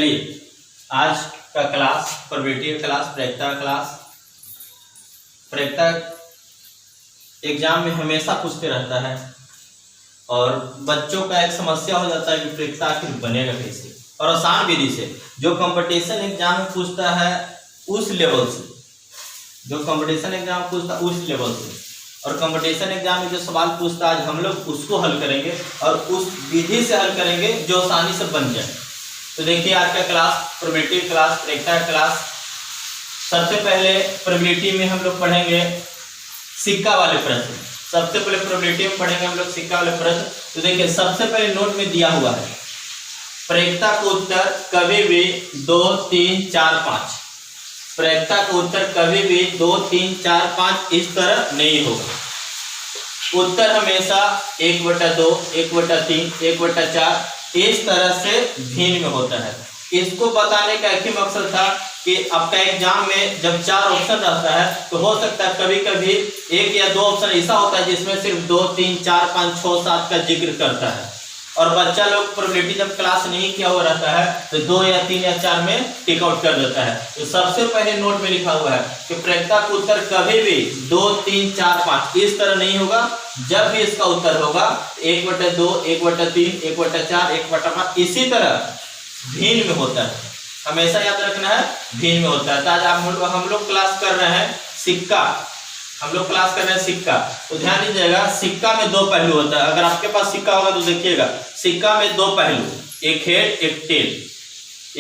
चलिए आज का क्लास प्रोबेबिलिटी का क्लास प्रायिकता एग्जाम में हमेशा पूछते रहता है और बच्चों का एक समस्या हो जाता है कि प्रायिकता आखिर बनेगा कैसे। और आसान विधि से जो कंपटीशन एग्जाम में पूछता है उस लेवल से, जो कंपटीशन एग्जाम पूछता है उस लेवल से, और कंपटीशन एग्जाम में जो सवाल पूछता है आज हम लोग उसको हल करेंगे और उस विधि से हल करेंगे जो आसानी से बन जाए। तो देखिए आज का क्लास प्रोबेबिलिटी क्लास प्रायिकता क्लास। सबसे पहले प्रोबेबिलिटी में हम लोग पढ़ेंगे सिक्का वाले प्रश्न। सबसे पहले प्रोबेबिलिटी में पढ़ेंगे हम लोग सिक्का वाले प्रश्न। तो देखिए सबसे पहले नोट में दिया हुआ है प्रायिकता का उत्तर कभी भी 2, 3, 4, 5। प्रायिकता का उत्तर कभी भी 2, 3, 4, 5 इस तरह नहीं होगा। उत्तर हमेशा 1/2, 1/3, 1/4 इस तरह से भिन्न में होता है। इसको बताने का एक ही मकसद था कि आपका एग्जाम में जब 4 ऑप्शन रहता है तो हो सकता है कभी कभी 1 या 2 ऑप्शन ऐसा होता है जिसमें सिर्फ 2, 3, 4, 5, 6, 7 का जिक्र करता है और बच्चा लोग प्रोबेबिलिटी जब क्लास नहीं किया हुआ रहता है तो 2 या 3 या 4 में टिक आउट कर देता है। तो सबसे पहले नोट में लिखा हुआ है कि प्रायिकता का उत्तर कभी भी 2, 3, 4, 5 इस तरह नहीं होगा। जब भी इसका उत्तर होगा 1/2, 1/3, 1/4, 1/5 इसी तरह भिन्न में होता है। हमेशा याद रखना है भिन्न में होता है। तो आज हम लोग क्लास कर रहे हैं सिक्का। हम लोग क्लास कर रहे हैं सिक्का। तो ध्यान दीजिएगा सिक्का में 2 पहलू होता है। अगर आपके पास सिक्का होगा तो देखिएगा सिक्का में 2 पहलू, एक हेड एक टेल।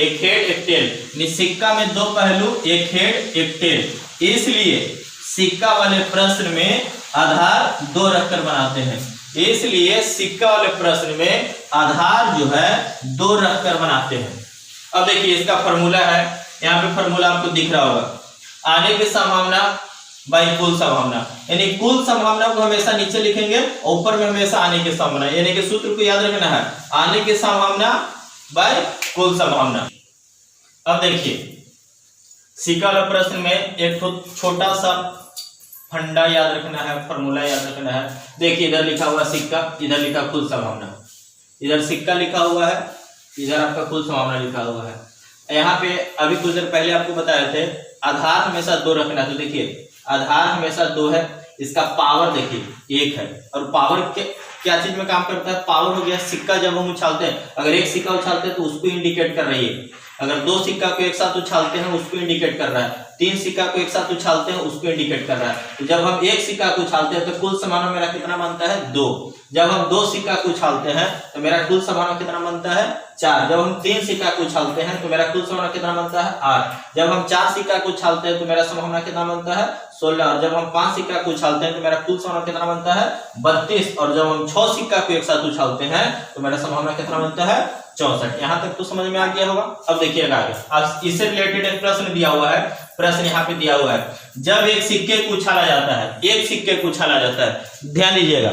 एक हेड एक टेल। सिक्का में 2 पहलू, एक हेड एक टेल। इसलिए सिक्का वाले प्रश्न में आधार 2 रखकर बनाते हैं। इसलिए सिक्का वाले प्रश्न में आधार जो है 2 रखकर बनाते हैं। अब देखिए इसका फॉर्मूला है, यहाँ पे फॉर्मूला आपको दिख रहा होगा। आने की संभावना बाई कुल संभावना, यानी कुल संभावना को हमेशा नीचे लिखेंगे, ऊपर में हमेशा आने की संभावना, यानी कि सूत्र को याद रखना है आने की संभावना बाई कुल संभावना। अब देखिए सिक्का वाले प्रश्न में एक छोटा सा फंडा याद रखना है, फॉर्मूला याद रखना है। देखिए इधर लिखा हुआ सिक्का, इधर लिखा कुल संभावना। इधर सिक्का लिखा हुआ है, इधर आपका कुल संभावना लिखा हुआ है। यहाँ पे अभी कुछ देर पहले आपको बताए थे आधार हमेशा 2 रखना। तो देखिए आधार हमेशा 2 है, इसका पावर देखिए 1 है। और पावर क्या चीज में काम करता है? पावर हो गया सिक्का जब हम उछालते हैं, अगर एक सिक्का उछालते हैं तो उसको इंडिकेट कर रही है। अगर 2 सिक्का को एक साथ उछालते हैं उसको इंडिकेट कर रहा है। 3 सिक्का को एक साथ उछालते हैं उसको इंडिकेट कर रहा है। तो जब हम एक सिक्का को उछालते हैं तो कुल संभावना मेरा कितना बनता है? 2। जब हम 2 सिक्का को उछालते हैं तो मेरा कुल संभावना कितना बनता है? 4। जब हम 3 सिक्का को उछालते हैं तो मेरा कुल संभावना कितना बनता है? 8। जब हम 4 सिक्का को उछालते हैं तो मेरा संभावना कितना बनता है? 16। और जब हम 5 सिक्का को उछालते हैं तो मेरा कुल संभावना कितना बनता है? 32। और जब हम 6 सिक्का को एक साथ उछालते हैं तो मेरा संभावना कितना बनता है? 64। यहाँ तक तो समझ में आ गया होगा। अब देखिएगा आगे, अब इससे रिलेटेड एक प्रश्न दिया हुआ है। प्रश्न यहाँ पे दिया हुआ है जब एक सिक्के को उछाला जाता है, एक सिक्के को उछाला जाता है, ध्यान दीजिएगा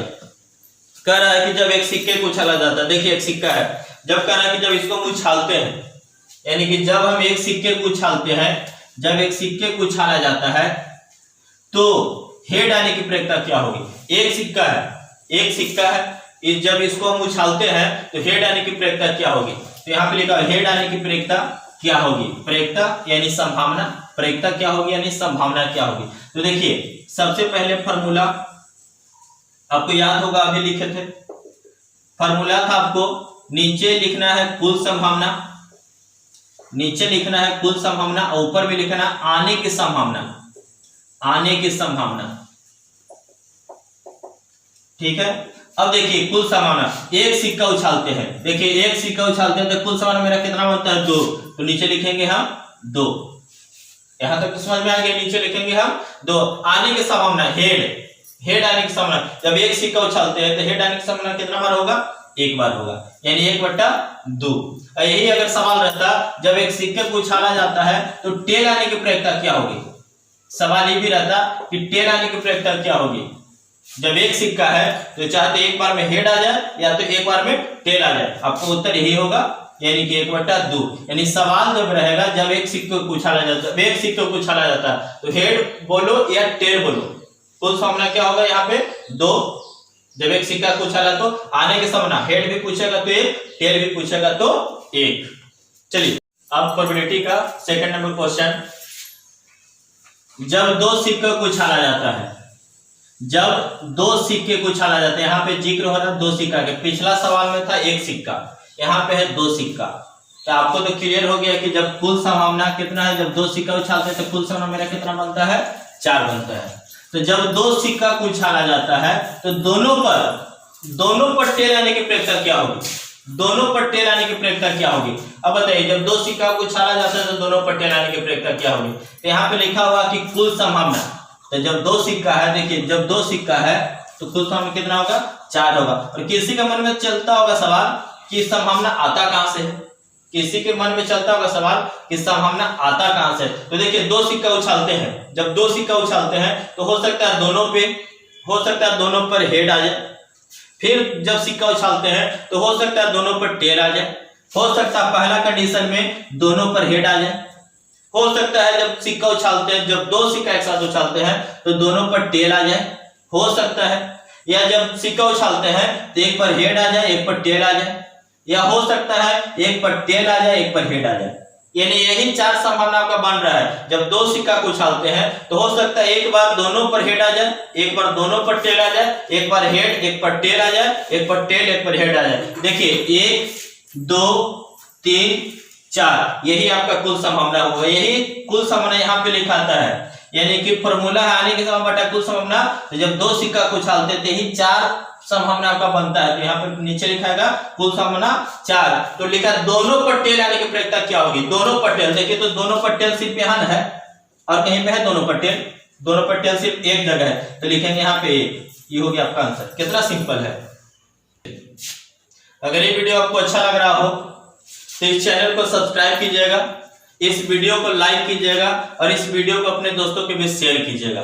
कह रहा है कि जब एक सिक्के को उछाला जाता है, देखिए एक सिक्का है, जब कह रहा है कि जब इसको हम उछालते हैं, यानी कि जब हम एक सिक्के को उछालते हैं, जब एक सिक्के को उछाला जाता है तो हेड आने की प्रायिकता क्या होगी? एक सिक्का है, एक सिक्का है, जब इसको हम उछालते हैं तो हेड आने की प्रायिकता क्या होगी? तो यहाँ पे लिखा है हेड आने की प्रायिकता क्या होगी? प्रायिकता यानी संभावना, प्रायिकता क्या होगी यानी संभावना क्या होगी? तो देखिए सबसे पहले फॉर्मूला आपको याद होगा, अभी लिखे थे फॉर्मूला था आपको नीचे लिखना है कुल संभावना, नीचे लिखना है कुल संभावना, ऊपर भी लिखना आने की संभावना, आने की संभावना। ठीक है। अब देखिए कुल संभावना, एक सिक्का उछालते हैं, देखिए एक सिक्का उछालते हैं तो कुल संभावना मेरा कितना बनता है? 2। तो नीचे लिखेंगे हम 2। यहां तक तो समझ में आ गया। नीचे लिखेंगे हम 2। आने की संभावना हेड आने की संभावना, जब एक सिक्का उछालते हैं तो हेड आने की संभावना कितना बार होगा? 1 बार होगा, यानी 1/2। यही अगर सवाल रहता जब एक सिक्के को उछाला जाता है तो टेल आने की प्रायिकता क्या होगी? सवाल ये भी रहता कि टेल आने की प्रायिकता क्या होगी? जब एक सिक्का है तो चाहते एक बार में हेड आ जाए या तो एक बार में टेल आ जाए, आपको उत्तर यही होगा, यानी कि 1/2। यानी सवाल जब रहेगा जब एक सिक्के को उछाला जाता है, एक सिक्के को उछाला जाता है तो हेड बोलो या टेल बोलो, कुल संभावना क्या होगा? यहाँ पे 2। जब एक सिक्का को उछाला तो आने की संभावना हेड भी पूछेगा तो 1, टेल भी पूछेगा तो 1। चलिए अब प्रोबेबिलिटी का सेकंड नंबर क्वेश्चन, जब दो सिक्के को उछाला जाता है, जब दो सिक्के को उछाला जाता है, यहाँ पे जिक्र हो रहा है दो सिक्का के, पिछला सवाल में था एक सिक्का, यहाँ पे है दो सिक्का। तो आपको तो क्लियर हो गया कि जब कुल संभावना कितना है, जब दो सिक्का उछालते हैं तो कुल संभावना मेरा कितना बनता है, 4 बनता है। तो जब दो सिक्का को उछाला जाता है तो दोनों पर टेल आने की प्रक्रिया क्या होगी, दोनों पर टेल आने की प्रक्रिया क्या होगी। अब बताइए, जब दो सिक्का को उछाला जाता है तो दोनों पर टेल आने की प्रक्रिया क्या होगी। तो यहाँ पे लिखा हुआ कि कुल संभावना, तो जब दो सिक्का है, देखिए जब दो सिक्का है तो कुल संभावना कितना होगा, 4 होगा। और किसी के मन में चलता होगा सवाल कि संभावना आता कहां से है, किसी के मन में चलता होगा सवाल कि संभावना आता कहां से। तो देखिए दो सिक्का उछालते हैं, जब दो सिक्का उछालते हैं तो हो सकता है दोनों पर हेड आ जाए, फिर जब सिक्का उछालते हैं तो हो सकता है दोनों पर टेल आ जाए, हो सकता है पहला कंडीशन में दोनों पर हेड आ जाए, हो सकता है जब सिक्का उछालते हैं, जब दो सिक्का एक साथ उछालते हैं तो दोनों पर टेल आ जाए, हो सकता है, या जब सिक्का उछालते हैं तो एक पर हेड आ जाए एक पर टेल आ जाए, या हो सकता है एक पर टेल आ जाए एक पर हेड आ जाए। यानी यही 4 संभावना का बन रहा है। जब दो सिक्का को उछालते हैं तो हो सकता है एक बार दोनों पर हेड आ जाए, एक बार दोनों पर टेल आ जाए, एक बार हेड एक पर टेल आ जाए, एक पर टेल एक पर हेड आ जाए। देखिए 1 2 3 4 यही आपका कुल संभावना होगा, यही कुल संभावना यहाँ पे लिखाता है। यानी कि फॉर्मूला है आने के समय बटा कुल संभावना। तो जब दो सिक्का को उछालते थे ही 4 संभावना का बनता है। तो यहाँ पर नीचे लिखाएगा कुल संभावना 4। तो लिखा दोनों पर टेल आने की प्रक्रिया क्या होगी, दोनों पर टेल। देखिए तो दोनों पर टेल सिर्फ यहाँ है और कहीं पे है दोनों पर टेल, दोनों पर टेल सिर्फ एक जगह है। तो लिखेंगे यहाँ पे ये हो गया आपका आंसर। कितना सिंपल है। अगर ये वीडियो आपको अच्छा लग रहा हो तो इस चैनल को सब्सक्राइब कीजिएगा, इस वीडियो को लाइक कीजिएगा और इस वीडियो को अपने दोस्तों के बीच शेयर कीजिएगा।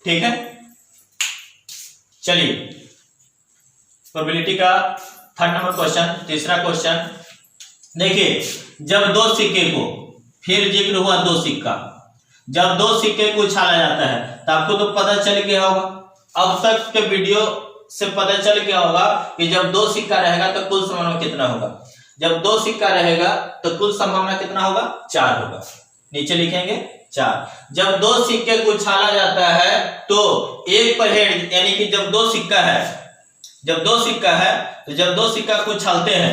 ठीक है, चलिए प्रोबेबिलिटी का 3rd नंबर क्वेश्चन, तीसरा क्वेश्चन। देखिए जब दो सिक्के को, फिर जिक्र हुआ दो सिक्का, जब दो सिक्के को उछाला जाता है तो आपको तो पता चल गया होगा, अब तक के वीडियो से पता चल गया होगा कि जब दो सिक्का रहेगा तो कुल संभावना कितना होगा। जब दो सिक्का रहेगा तो कुल संभावना कितना होगा, 4 होगा। नीचे लिखेंगे 4। जब दो सिक्के को उछाला जाता है तो एक पर हेड, यानी कि जब दो सिक्का है, जब दो सिक्का है तो जब दो सिक्का को उछालते हैं,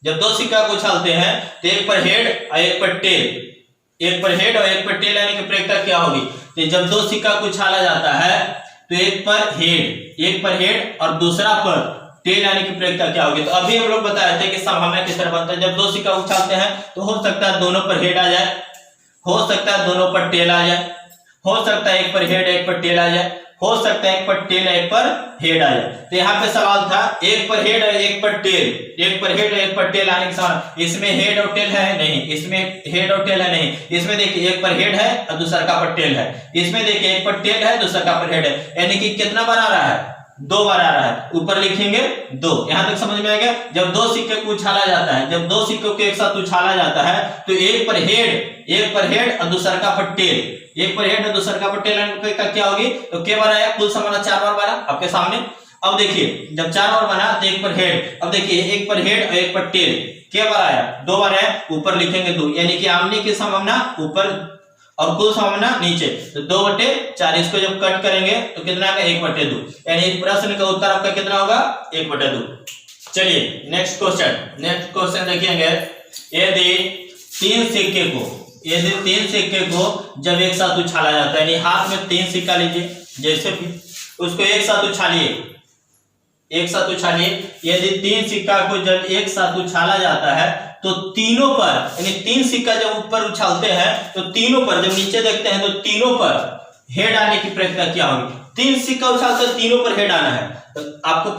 जब दो सिक्का को उछालते हैं तो एक पर हेड और एक पर टेल, एक पर हेड और एक पर टेल आने की प्रक्रिया क्या होगी। तो जब दो सिक्का को उछाला जाता है तो एक पर हेड और दूसरा पर टेल आने की प्रक्रिया क्या होगी। तो अभी हम लोग बताए थे कि संभावना किस तरह बनता है। जब दो सिक्का उछालते हैं तो हो सकता है दोनों पर हेड आ जाए, हो सकता है दोनों पर टेल आ जाए, हो सकता है एक पर हेड एक पर टेल आ जाए, हो सकता है एक पर टेल एक पर हेड आ जाए। तो यहाँ पे सवाल था एक पर हेड और एक पर टेल, एक पर हेड और एक पर टेल आने के सवाल। इसमें हेड और टेल है नहीं, इसमें हेड और टेल है नहीं। इसमें देखिए एक पर हेड है और दूसरा का पर टेल है, इसमें देखिए एक पर टेल है दूसरा का पर हेड है, यानी कि कितना बार आ रहा है, 2 बार आ रहा है। ऊपर लिखेंगे 2। यहां तक समझ में आ गया। जब दो सिक्के को उछाला जाता है, जब दो सिक्कों को एक साथ उछाला जाता है तो एक पर हेड और दूसरा का पर टेल, एक पर हेड और दूसरा का पर टेल का क्या होगी। तो क्या बार आया, कुल संभावना 4 बार बना आपके सामने। अब देखिए जब 4 बार बना तो एक पर हेड, अब देखिए एक पर हेड और एक पर टेल क्या बार आया, 2 बार आया। ऊपर लिखेंगे 2, यानी कि आमने की संभावना ऊपर और कुल संभावना नीचे। तो 2/4, इसको जब कट करेंगे तो कितना आएगा, 1/2, यानी इस प्रश्न का उत्तर आपका कितना होगा, 1/2। चलिए नेक्स्ट क्वेश्चन देखेंगे। यदि तीन सिक्के को जब एक साथ उछाला जाता है, यानी हाथ में 3 सिक्का लीजिए, जैसे भी उसको एक साथ उछालिए, यदि 3 सिक्का को जब एक साथ उछाला जाता है तो तीनों पर, यानी 3 सिक्का जब ऊपर उछालते हैं तो तीनों पर, जब नीचे देखते हैं तो तीनों पर हेड आने की प्रक्रिया क्या होगी। 3 सिक्का उछालते हैं, तीनों पर हेड आना है। तो आपको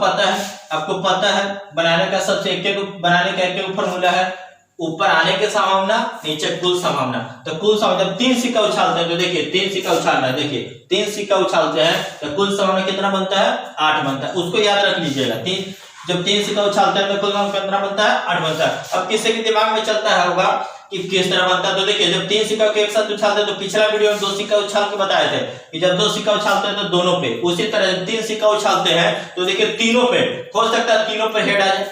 पता है बनाने का सबसे एक फॉर्मूला है, ऊपर आने की संभावना नीचे कुल संभावना। तो कुल संभावना जब 3 सिक्का उछालते हैं तो देखिए 3 सिक्का उछाल रहा है, देखिए 3 सिक्का उछालते हैं तो कुल संभावना कितना बनता है, 8 बनता है। उसको याद रख लीजिएगा, जब 3 सिक्का उछालते हैं तो कुल संभावना कितना बनता है, 8 बनता है। अब किसी के दिमाग में चलता है होगा कि किस तरह बनता है। तो देखिए जब 3 सिक्का को एक साथ उछालते हैं तो पिछला वीडियो में 2 सिक्का उछाल के बताए थे कि जब 2 सिक्का उछालते हैं तो दोनों पे, उसी तरह जब 3 सिक्का उछालते हैं तो देखिए तीनों पे, हो सकता है तीनों पर हेड आ जाए,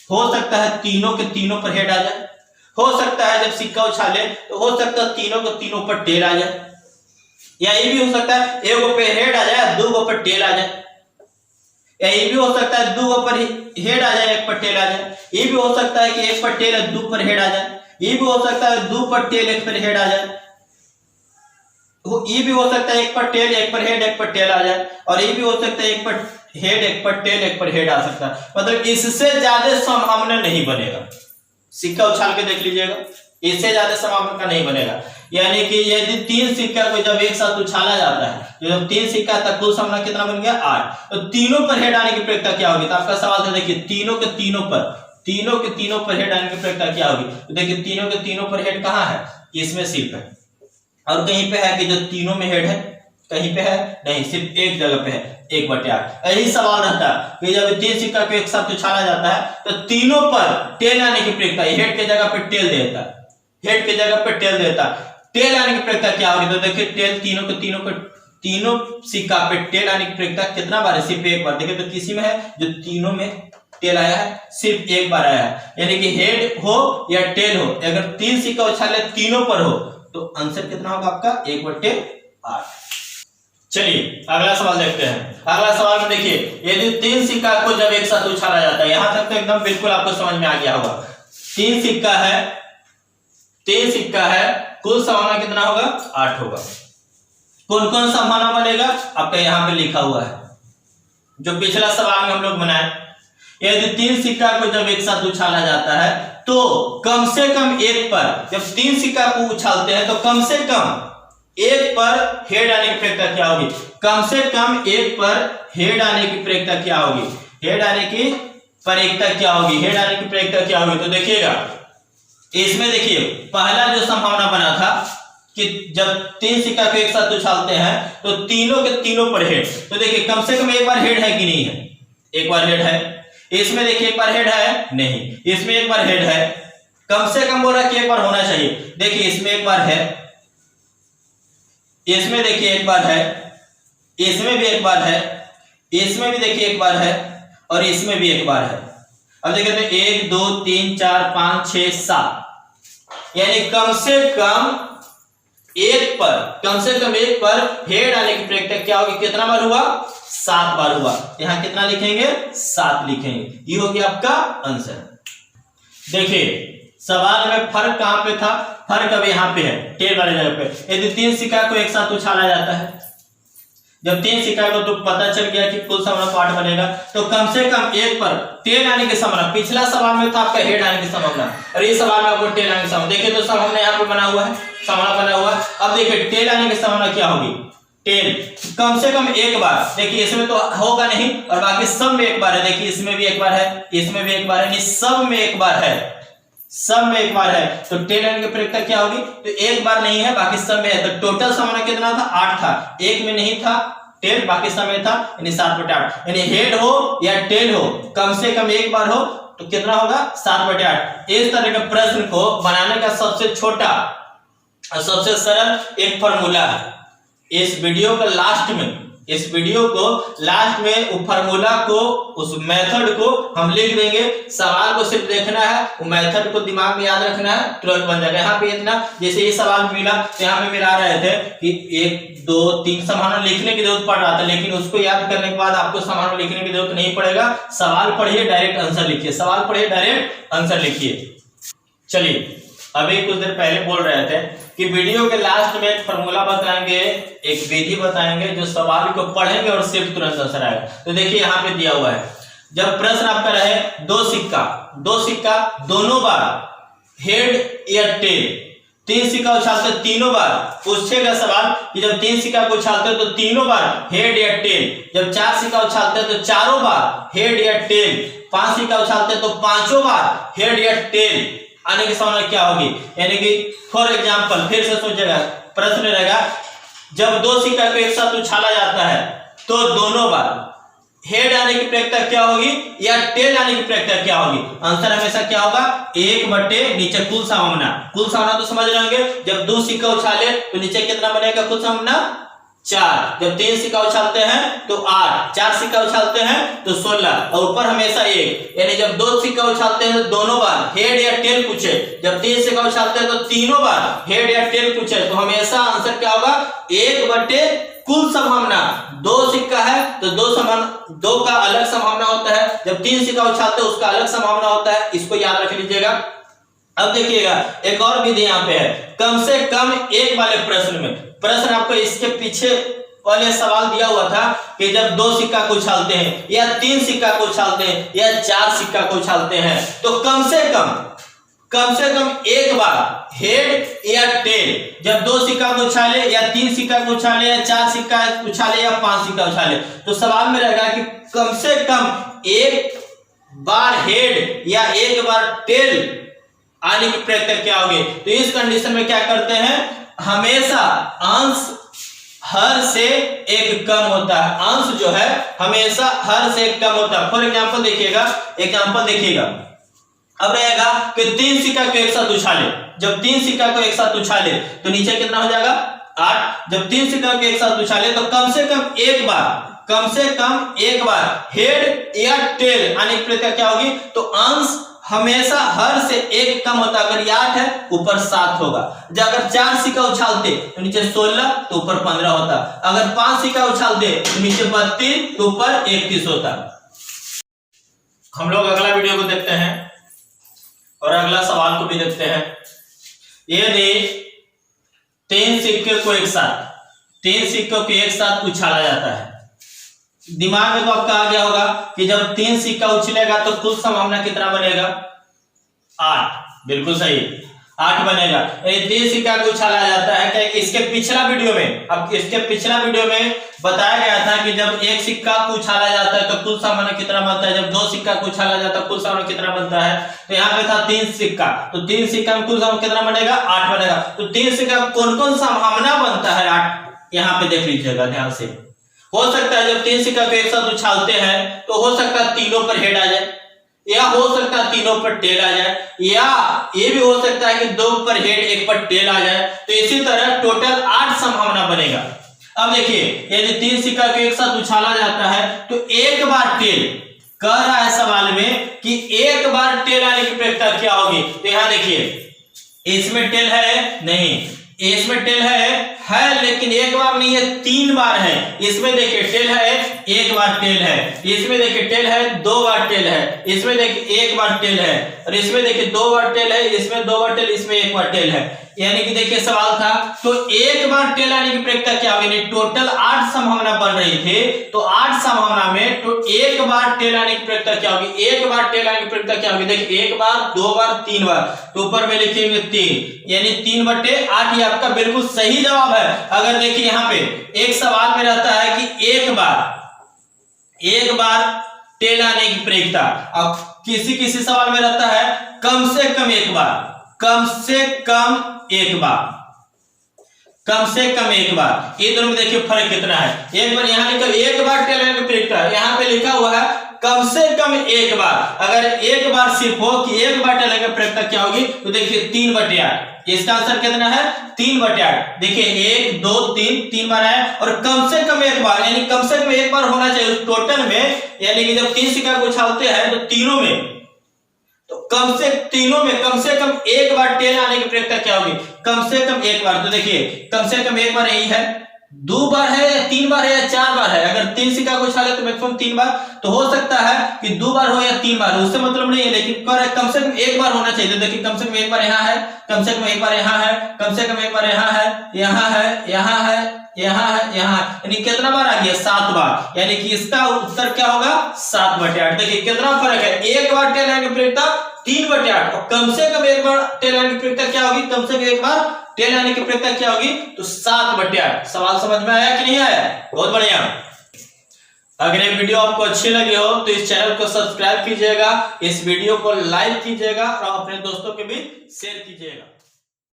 हो सकता है तीनों के तीनों पर हेड आ जाए, हो सकता है जब सिक्का उछाले तो हो सकता है तीनों को तीनों पर टेल आ जाए, या ये भी हो सकता है एक गो पे हेड आ जाए, दो गो पर टेल आ जाए, या ये भी हो सकता है दो गो पर हेड आ जाए, एक पर टेल आ जाए, ये भी हो सकता है कि एक पर टेल दो पर हेड आ जाए, ये भी हो सकता है दो पर टेल एक पर हेड आ जाए, ये भी हो सकता है एक पर टेल एक पर हेड एक पर टेल आ जाए, और ये भी हो सकता है एक पर हेड एक पर टेल एक पर हेड आ सकता है। मतलब इससे ज्यादा संभावना नहीं बनेगा, सिक्का उछाल के देख लीजिएगा, इससे ज्यादा संभावना नहीं बनेगा। यानी कि यदि तीन सिक्का को जब एक साथ उछाला जाता है, जब तीन सिक्का तक कुल संभावना कितना बन गया 8, तो तीनों पर हेड आने की प्रवृत्ति क्या होगी? तो आपका सवाल था देखिए तीनों के तीनों पर हेड आने की प्रवृत्ति क्या होगी? तो देखिए तीनों के तीनों पर हेड कहाँ है? इसमें सिर्फ है, और कहीं पे है कि जो तीनों में हेड है, कहीं पे है नहीं, सिर्फ एक जगह पे है 1/8। यही सवाल रहता है कि जब तीन सिक्का को एक साथ उछाला जाता है तो तीनों पर टेल आने की प्रवृत्ति, हेड के जगह पे टेल देता है, हेड के जगह पे टेल देता है, टेल आने की प्रवृत्ति क्या होगी? तो देखिए टेल तीनों सिक्का पे टेल आने की प्रवृत्ति कितना बार है? सिर्फ एक बार। देखिए तो किसी में है जो तीनों में टेल आया है, सिर्फ एक बार आया है, यानी कि हेड हो या टेल हो, अगर तीन सिक्का उछाले तीनों पर हो तो आंसर कितना होगा आपका 1/8। चलिए अगला सवाल देखते हैं। अगला सवाल में देखिए यदि तीन सिक्का को जब एक साथ उछाला जाता है, यहां तक तो एकदम बिल्कुल आपको समझ में आ गया होगा। तीन सिक्का है, कुल संभावना कितना होगा? 8 होगा। कौन कौन संभावना बनेगा? आपका यहां पे लिखा हुआ है, जो पिछला सवाल में हम लोग बनाए। यदि तीन सिक्का को जब एक साथ उछाला जाता है तो कम से कम एक पर, जब तीन सिक्का को उछालते हैं तो कम से कम एक पर हेड आने की प्रवृत्ति क्या होगी? कम से कम एक पर हेड आने की प्रवृत्ति क्या होगी? हेड आने की प्रवृत्ति क्या होगी? हेड आने की प्रवृत्ति क्या होगी? तो देखिएगा इसमें देखिए पहला जो संभावना बना था कि जब तीन सिक्का को एक साथ उछालते हैं तो तीनों के तीनों पर हेड, तो देखिए कम से कम एक बार हेड है कि नहीं है? एक बार हेड है। इसमें देखिए एक बार हेड है नहीं, इसमें एक बार हेड है, कम से कम बोल रहा है कि एक बार होना चाहिए। देखिए इसमें एक बार है, इसमें देखिए एक बार है, इसमें भी एक बार है, इसमें भी देखिए एक बार है, और इसमें भी एक बार है। अब देखिए तो 1 2 3 4 5 6 7, यानी कम से कम एक पर हेड आने की प्रवृत्ति क्या होगी? कितना बार हुआ? 7 बार हुआ। यहां कितना लिखेंगे? 7 लिखेंगे। ये हो गया आपका आंसर। देखिए सवाल में फर्क कहां पे था? फर्क अब यहां पे है, टेल वाले जगह पे। यदि तीन सिक्का को एक साथ उछाला जाता है, जब तीन सिक्का को तो पता चल गया कि कुल संभावना 8 बनेगा, तो कम से कम एक पर टेल आने की संभावना, पिछला सवाल में था आपका हेड आने की संभावना, और इस सवाल में आपको टेल आने की संभावना। देखिए तो संभावना यहाँ पे बना हुआ है, संभावना बना हुआ है। अब देखिए टेल आने की संभावना क्या होगी? टेल कम से कम एक बार, देखिए इसमें तो होगा नहीं, और बाकी सब में एक बार है। देखिए इसमें भी एक बार है, इसमें भी एक बार है, सब में एक बार है, सब में एक बार है। तो टेल आने की प्रवृत्ति क्या होगी? तो एक बार नहीं है, बाकी सब में है। तो टोटल संभावना कितना था? 8 था, एक में नहीं था टेल, बाकी सब में था, यानी 7/8। यानी हेड हो या टेल हो, कम से कम एक बार हो तो कितना होगा? 7/8। इस तरह के प्रश्न को बनाने का सबसे छोटा और सबसे सरल एक फॉर्मूला है। इस वीडियो के लास्ट में उस फॉर्मूला को, उस मेथड को हम लिख देंगे। सवाल को सिर्फ देखना है, वो मेथड को दिमाग में याद रखना है, तुरंत बन जाएगा। यहाँ पे इतना, जैसे ये सवाल मिला तो यहाँ पे मिला रहे थे कि 1 2 3 संभावना लिखने की जरूरत पड़ रहा था, लेकिन उसको याद करने के बाद आपको संभावना लिखने की जरूरत नहीं पड़ेगा। सवाल पढ़िए, डायरेक्ट आंसर लिखिए, सवाल पढ़िए, डायरेक्ट आंसर लिखिए। चलिए अभी कुछ देर पहले बोल रहे थे कि वीडियो के लास्ट में एक फॉर्मूला बताएंगे, एक विधि बताएंगे, जो सवाल को पढ़ेंगे और सिर्फ तुरंत आंसर आएगा। तो देखिए यहाँ पे दिया हुआ है, जब प्रश्न आपका रहे दो सिक्का दोनों बार हेड या टेल, तीन सिक्का उछालते तीनों बार, पूछेगा सवाल कि जब तीन सिक्का को उछालते तो तीनों बार हेड या टेल, जब 4 सिक्का उछालते तो चारों बार हेड या टेल, 5 सिक्का उछालते तो पांचों बार हेड या टेल आने की संभावना क्या होगी? यानी कि फॉर एग्जांपल फिर से सोचेगा, प्रश्न रहेगा जब दो सिक्का को एक साथ उछाला जाता है तो दोनों बार हेड आने की प्रवृत्ति क्या होगी या टेल आने की प्रवृत्ति क्या होगी? आंसर हमेशा क्या होगा? 1 नीचे कुल संभावना तो समझ रहे होंगे। जब दो सिक्का उछाले तो नीचे कितना बनेगा कुल संभावना? 4, जब 3 सिक्का उछालते हैं तो 8, 4 सिक्का उछालते हैं तो 16 और ऊपर हमेशा 1। यानी जब 2 सिक्का उछालते हैं तो दोनों बार हेड या टेल पूछे, जब 3 सिक्का उछालते हैं तो तीनों बार हेड या टेल पूछे, तो हमेशा आंसर क्या होगा 1/, कुल संभावना 2 सिक्का है तो 2 का अलग संभावना होता है, जब 3 सिक्का उछालते हैं उसका अलग संभावना होता है, इसको याद रख लीजिएगा। अब देखिएगा एक और विधि यहाँ पे है, कम से कम एक वाले प्रश्न में, प्रश्न आपको इसके पीछे वाले सवाल दिया हुआ था कि जब 2 सिक्का को उछालते हैं या 3 सिक्का को उछालते हैं या 4 सिक्का को उछालते हैं तो कम से कम एक बार हेड या टेल, जब 2 सिक्का को उछाले या 3 सिक्का को उछाले या 4 सिक्का उछाले या 5 सिक्का उछाले, तो सवाल में रहेगा कि कम से कम एक बार हेड या एक बार टेल आने की प्रक्रिया क्या होगी। तो इस कंडीशन में क्या करते हैं, हमेशा अंश हर से एक कम होता है, अंश जो है हमेशा हर से एक कम होता है। फॉर एग्जांपल देखिएगा, अब रहेगा कि 3 सिक्का को एक साथ उछाले, जब 3 सिक्का को एक साथ उछाले तो नीचे कितना हो जाएगा 8, जब 3 सिक्का को एक साथ उछाले तो कम से कम एक बार हेड या टेल आने की प्रक्रिया क्या होगी, तो अंश हमेशा हर से एक कम होता है। अगर ये 8 है ऊपर 7 होगा, जब अगर 4 सिक्का उछालते तो नीचे 16 तो ऊपर 15 होता, अगर 5 सिक्का उछालते तो नीचे 32 तो ऊपर 31 होता। हम लोग अगला वीडियो को देखते हैं और अगला सवाल को भी देखते हैं। यदि 3 सिक्के को एक साथ उछाला जाता है, दिमाग में तो आपका आ गया होगा कि जब 3 सिक्का उछलेगा तो कुल संभावना कितना बनेगा 8, बिल्कुल सही 8 बनेगा। 3 सिक्का को उछाला जाता है कि इसके पिछला वीडियो में बताया गया था कि जब 1 सिक्का को उछाला जाता है तो कुल संभावना कितना बनता है, जब 2 सिक्का को उछाला जाता है कुल संभावना कितना बनता है। तो यहाँ पे था 3 सिक्का, तो 3 सिक्का में कुल संभावना कितना बनेगा 8 बनेगा। तो 3 सिक्का कौन कौन संभावना बनता है 8, यहाँ पे देख लीजिएगा ध्यान से। हो सकता है जब 3 सिक्का को एक साथ उछालते हैं तो हो सकता है तीनों पर हेड आ जाए, या हो सकता है तीनों पर टेल आ जाए, या ये भी हो सकता है कि 2 पर हेड 1 पर टेल आ जाए। तो इसी तरह टोटल 8 संभावना बनेगा। अब देखिए यदि 3 सिक्का को एक साथ उछाला जाता है तो एक बार टेल, कह रहा है सवाल में कि एक बार टेल आने की प्रक्रिया क्या होगी। तो यहां देखिए इसमें टेल है नहीं, इसमें टेल है लेकिन एक बार नहीं है 3 बार है। इसमें देखिए टेल है, एक बार टेल है, इसमें देखिए टेल है 2 बार टेल है, इसमें देखिए 1 बार टेल है, और इसमें देखिए 2 बार टेल है, इसमें 2 बार टेल, इसमें 1 बार टेल है। यानी कि देखिए सवाल था तो एक बार टेल आने की प्रक्रिया क्या होगी, टोटल 8 संभावना बन रही थी, तो 8 संभावना में तो एक बार टेल आने की प्रक्रिया क्या होगी, एक बार टेल आने की प्रक्रिया क्या होगी। देखिए 1 बार 2 बार 3 बार, तो ऊपर में लिखेंगे 3, यानी 3/8 ये आपका बिल्कुल सही जवाब है। अगर देखिए यहाँ पे एक सवाल में रहता है कि एक बार टेल आने की प्रक्रिया, अब किसी सवाल में रहता है कम से कम एक बार, ये दोनों में देखिए फर्क कितना है। एक बार यहाँ लिखा एक बार टेल आने की प्रक्रिया, यहाँ पे लिखा हुआ है कम से कम एक बार। अगर एक बार सिर्फ हो कि एक बार टेल आने की प्रक्रिया क्या होगी, तो देखिए 3/8, इसका आंसर कितना है 3/8। देखिए 1 2 3 बार है, और कम से कम एक बार, यानी कम से कम एक बार होना चाहिए टोटल में। यानी कि जब 3 सिक्का को उछालते हैं तो तीनों में कम से कम एक बार टेल आने की प्रक्रिया क्या होगी, कम से कम एक बार। तो देखिए कम से कम एक बार यही है, 2 बार है या 3 बार है या 4 बार है। अगर 3 सिक्का को उछाले तो मैक्सिमम 3 बार, तो हो सकता है कि 2 बार हो या 3 बार, उससे मतलब नहीं है, लेकिन कम से कम एक बार होना चाहिए। तो देखिए कम से कम एक बार यहाँ है, कम से कम एक बार यहाँ है, कम से कम एक बार यहाँ है, यहाँ है, यहाँ है, यहाँ है, यहाँ, यानी कितना बार आ गया 7 बार। यानी कि इसका उत्तर क्या होगा 7/8। देखिए कितना फर्क है, एक बार टेल आने की प्रक्रिया 3/8, और कम से कम एक बार टेल आने की प्रक्रिया क्या होगी, कम से कम एक बार टेल आने की प्रक्रिया क्या होगी, तो 7/8। सवाल समझ में आया कि नहीं आया, बहुत बढ़िया। अगर ये वीडियो आपको अच्छी लगी हो तो इस चैनल को सब्सक्राइब कीजिएगा, इस वीडियो को लाइक कीजिएगा और अपने दोस्तों के बीच शेयर कीजिएगा।